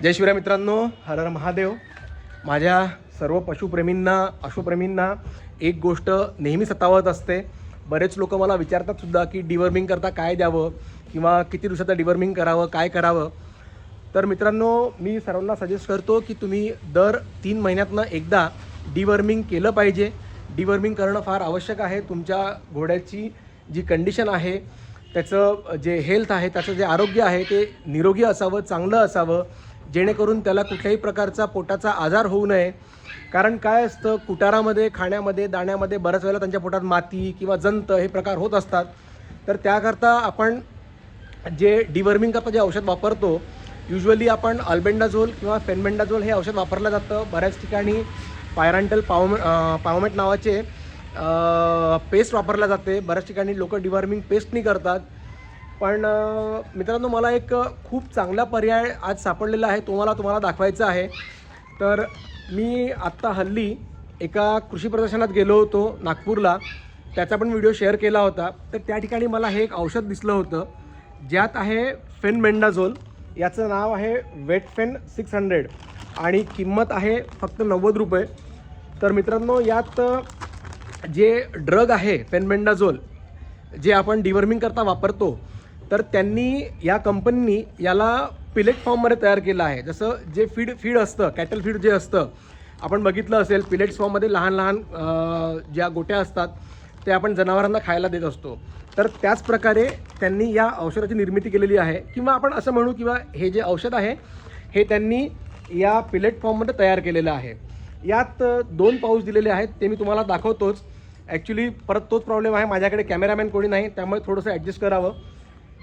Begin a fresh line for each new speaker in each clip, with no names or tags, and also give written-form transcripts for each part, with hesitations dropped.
जय शिवराय मित्रांनो, हर हर महादेव. माझ्या सर्व अश्वप्रेमींना एक गोष्ट नेहमी सतावत असते. बरेच लोक मला विचारतात सुद्धा की डिवर्मिंग करता काय द्यावं किंवा किती दिवसाचं डिवर्मिंग करावं, काय करावं. तर मित्रांनो, मी सर्वांना सजेस्ट करतो की तुम्ही दर 3 महिन्यातनं एकदा डिवर्मिंग केलं पाहिजे. डिवर्मिंग करणं फार आवश्यक आहे. तुमच्या घोड्याची जी कंडिशन आहे, त्याचं जे हेल्थ आहे, त्याचं जे आरोग्य आहे ते निरोगी असावं, चांगलं असावं, जेणेकरून त्याला कुठल्याही प्रकारचा पोटाचा आजार होऊ नये. कारण काय असतं, कुटारामध्ये, खाण्यामध्ये, दाण्यामध्ये बऱ्याच वेळेला त्यांच्या पोटात माती किंवा जंत हे प्रकार होत असतात. तर त्याकरता आपण जे डिवर्मिंग करता जे औषध वापरतो, युजली आपण अल्बेंडाझोल किंवा फेनबेंडाझोल हे औषध वापरलं जातं. बऱ्याच ठिकाणी पायरांटल पावमेट नावाचे पेस्ट वापरल्या जाते. बऱ्याच ठिकाणी लोक डिवर्मिंग पेस्टनी करतात. पण मित्रांनो, मला एक खूप चांगला पर्याय आज सापडलेला आहे, तुम्हाला दाखवायचा आहे. तर मी आत्ता हल्ली एका कृषी प्रदर्शनात गेलो होतो नागपूरला, त्याचा पण व्हिडिओ शेअर केला होता. तर त्या ठिकाणी मला हे एक औषध दिसलं होतं, ज्यात आहे फेनबेंडाझोल. याचं नाव आहे वेटफेन 600 आणि किंमत आहे फक्त 90 रुपये. तर मित्रांनो, यात जे ड्रग आहे फेनबेंडाझोल, जे आपण डिवर्मिंग करता वापरतो, तर त्यांनी या कंपनीनी याला पिलेट फॉर्ममध्ये तयार केलं आहे. जसं जे फीड असतं, कॅटल फीड जे असतं, आपण बघितलं असेल, पिलेट्स फॉर्ममध्ये लहान लहान ज्या गोट्या असतात ते आपण जनावरांना खायला देत असतो. तर त्याच प्रकारे त्यांनी या औषधाची निर्मिती केलेली आहे, किंवा आपण असं म्हणू किंवा हे जे औषध आहे हे त्यांनी या पिलेट फॉर्ममध्ये तयार केलेलं आहे. यात 2 पाऊच दिलेले आहेत, ते मी तुम्हाला दाखवतोच. ॲक्च्युली परत तोच प्रॉब्लेम आहे, माझ्याकडे कॅमेरामॅन कोणी नाही, त्यामुळे थोडंसं ॲडजस्ट करावं.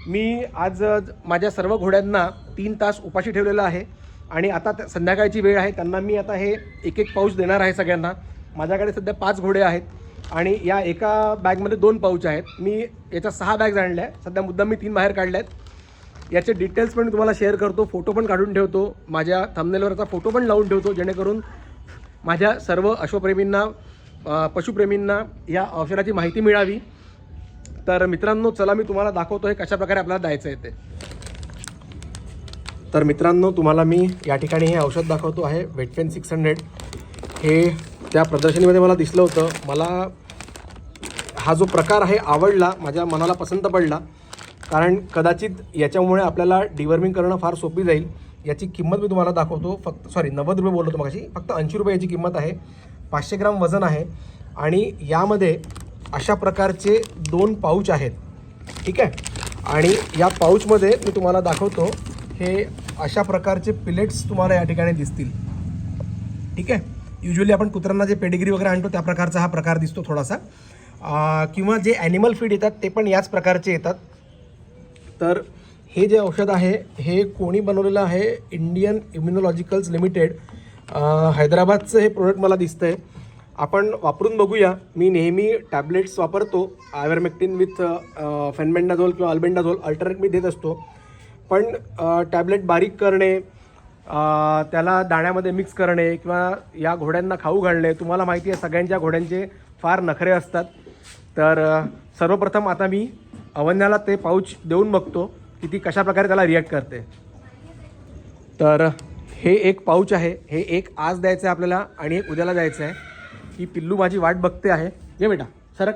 मी आज माझ्या सर्व घोड्यांना 3 तास उपाशी ठेवलेलं आहे आणि आता संध्याकाळची वेळ आहे. त्यांना मी आता हे एक पाऊच देणार आहे सगळ्यांना. माझ्याकडे सध्या 5 घोडे आहेत आणि या एका बॅगमध्ये 2 पाऊच आहेत. मी याच्या 6 बॅग्स आणल्या आहे. सध्या मुद्दाम मी 3 बाहेर काढल्या आहेत. याचे डिटेल्स पण मी तुम्हाला शेअर करतो, फोटो पण काढून ठेवतो, माझ्या थंबनेलवरचा फोटो पण लावून ठेवतो, जेणेकरून माझ्या सर्व अश्वप्रेमींना, पशुप्रेमींना या औषधाची माहिती मिळावी. तर मित्रांनो, चला मी तुम्हाला दाखवतो हे कशाप्रकारे आपल्याला द्यायचं आहे ते. तर मित्रांनो, तुम्हाला मी या ठिकाणी हे औषध दाखवतो आहे वेटफेन 600. हे त्या प्रदर्शनीमध्ये मला दिसलं होतं. मला हा जो प्रकार आहे आवडला, माझ्या मनाला पसंत पडला, कारण कदाचित याच्यामुळे आपल्याला डिवर्मिंग करणं फार सोपी जाईल. याची किंमत मी तुम्हाला दाखवतो. 90 रुपये बोललो मगाशी, फक्त 80 रुपये याची किंमत आहे. 500 ग्राम वजन आहे आणि यामध्ये अशा प्रकारचे 2 पाऊच आहेत, ठीक आहे. आणि या पाऊचमध्ये मी तुम्हाला दाखवतो, हे अशा प्रकारचे पिलेट्स तुम्हाला या ठिकाणी दिसतील, ठीक आहे. युजली आपण कुत्र्यांना जे पेडिग्री वगैरे आणतो त्या प्रकारचा हा प्रकार दिसतो थोडासा, किंवा जे ॲनिमल फीड येतात ते पण याच प्रकारचे येतात. तर हे जे औषध आहे हे कोणी बनवलेलं आहे, इंडियन इम्युनॉलॉजिकल्स लिमिटेड, हैदराबादचं हे प्रोडक्ट मला दिसतं आहे. आपण वापरून बघूया. मी नेहमी टॅबलेट्स वापरतो, आयव्हरमेक्टिन विथ फेनबेंडाझोल किंवा अल्बेंडाझोल अल्टरनेट मी देत असतो. पण टॅबलेट बारीक करणे, त्याला दाण्यामध्ये मिक्स करणे किंवा या घोड्यांना खाऊ घालणे, तुम्हाला माहिती आहे सगळ्यांच्या घोड्यांचे फार नखरे असतात. तर सर्वप्रथम आता मी अवन्याला ते पाऊच देऊन बघतो की ती कशाप्रकारे त्याला रिॲक्ट करते. तर हे एक पाऊच आहे, हे एक आज द्यायचं आहे आपल्याला आणि एक उद्याला द्यायचं आहे. ही पिल्लू माझी वाट बघते आहे. ये बेटा, सरक.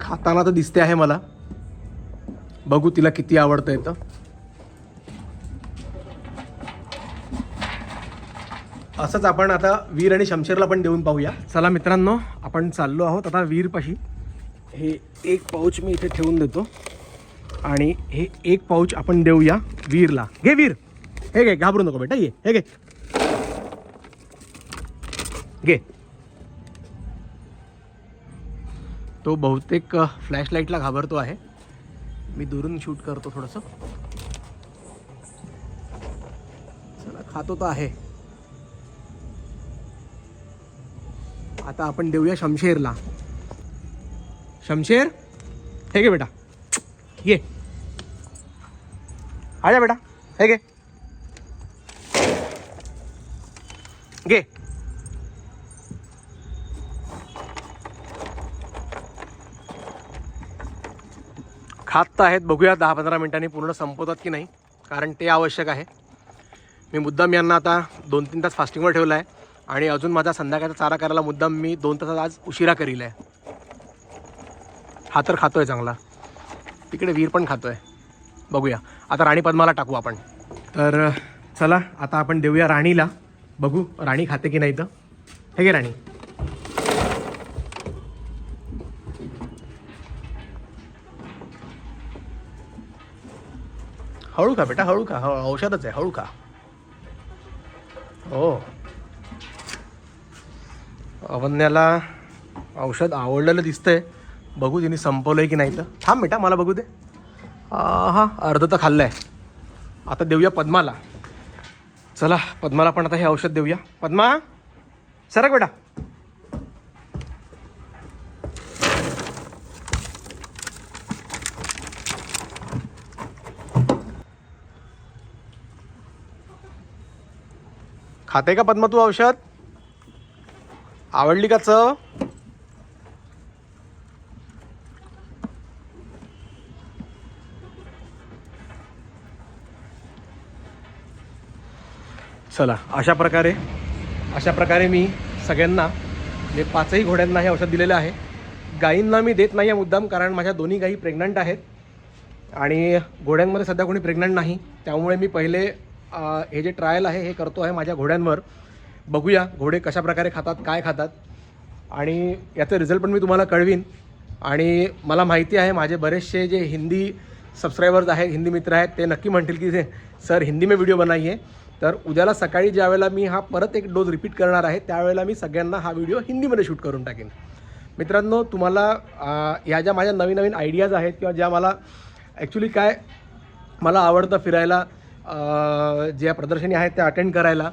खाताना तर दिसते आहे मला, बघू तिला किती आवडतं. तर असंच आपण आता वीर आणि शमशेरला पण देऊन पाहूया. चला मित्रांनो, आपण चाललो आहोत आता वीरपाशी. हे एक पाऊच मी इथे ठेवून देतो आणि हे एक पाऊच आपण देऊया वीरला. घे वीर, हे घे, घाबरू नको बेटा, ये हे घे, घे. तो बहुतेक फ्लॅशलाईटला घाबरतो आहे. मी दुरून शूट करतो थोडंसं. चला, खातो तर आहे. आता आपण देऊया शमशेरला. शमशेर, हे घे बेटा, ये, आजा बेटा, हे घे, घे. खात तर आहेत, बघूया 10-15 मिनिटांनी पूर्ण संपवतात की नाही, कारण ते आवश्यक आहे. मी मुद्दाम यांना आता 2-3 तास फास्टिंगवर ठेवलं आहे आणि अजून माझा संध्याकाळचा चारा करायला मुद्दाम मी 2 तासात आज उशिरा करील आहे. हा तर खातोय चांगला, तिकडे वीर पण खातोय. बघूया आता राणी पद्माला टाकू आपण. तर चला आता आपण देऊया राणीला, बघू राणी खाते की नाही. तर हे घे राणी. हळू खा बेटा, हळू खा, औषधच आहे, हळू खा. हो, अवन्याला औषध आवडलेलं दिसतंय. बघू तिने संपवलंय की नाही. तर थांब बेटा, मला बघू दे. हां, अर्ध तर खाल्लं आहे. आता देऊया पद्माला. चला पद्माला पण आता हे औषध देऊया. पद्मा सरक बेटा. खाते का पद्मा तू औषध? आवडली का चव? चला अशा प्रकारे मी सगळ्यांना, मी 5ही घोड्यांना हे औषध दिलेलं आहे. गायींना मी देत नाही आहे मुद्दाम, कारण माझ्या दोन्ही गायी प्रेग्नंट आहेत आणि घोड्यांमध्ये सध्या कोणी प्रेग्नंट नाही. त्यामुळे मी पहिले हे जे ट्रायल आहे हे करतो आहे माझ्या घोड्यांवर. बघूया घोडे कशा प्रकारे खातात, काय खातात, आणि याचा रिझल्ट पण मी तुम्हाला कळवीन. आणि मला माहिती आहे माझे बरेचसे जे हिंदी सबस्क्रायबर्स आहेत, हिंदी मित्र आहेत, ते नक्की म्हणतील की सर हिंदी में व्हिडिओ बनाइए. तर उद्याला सकाळी ज्या वेळेला मी हा परत एक डोज रिपीट करणार आहे त्यावेळेला मी सगळ्यांना हा व्हिडिओ हिंदीमध्ये शूट करून टाकेन. मित्रांनो, तुम्हाला ह्या ज्या माझ्या नवीन आयडियाज आहेत किंवा ज्या मला ॲक्च्युली काय मला आवडतं फिरायला, ज्या प्रदर्शनी आहेत त्या अटेंड करायला,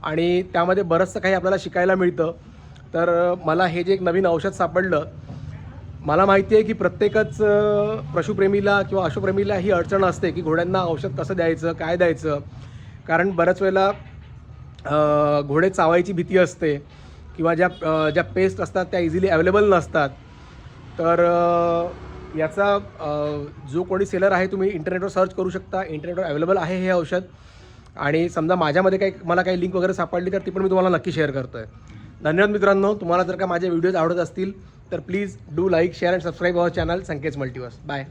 आणि त्यामध्ये बरंचसं काही आपल्याला शिकायला मिळतं. तर मला हे जे एक नवीन औषध सापडलं, मला माहिती आहे की प्रत्येकच पशुप्रेमीला किंवा अश्वप्रेमीला ही अडचण असते की घोड्यांना औषध कसं द्यायचं, काय द्यायचं. कारण बऱ्याच वेळेला घोडे चावायची भीती असते किंवा ज्या पेस्ट असतात त्या इझिली अवेलेबल नसतात. तर याचा जो कोणी सेलर आहे तुम्ही इंटरनेटवर सर्च करू शकता, इंटरनेटवर अवेलेबल आहे हे औषध. आणि समजा माझ्यामध्ये मला काही लिंक वगैरे सापडली तर ती पण मी तुम्हाला नक्की शेअर करतो आहे. धन्यवाद मित्रांनो. तुम्हाला जर का माझे व्हिडिओज आवडत असतील तर please do like, share and subscribe our channel Sanket multiverse. Bye.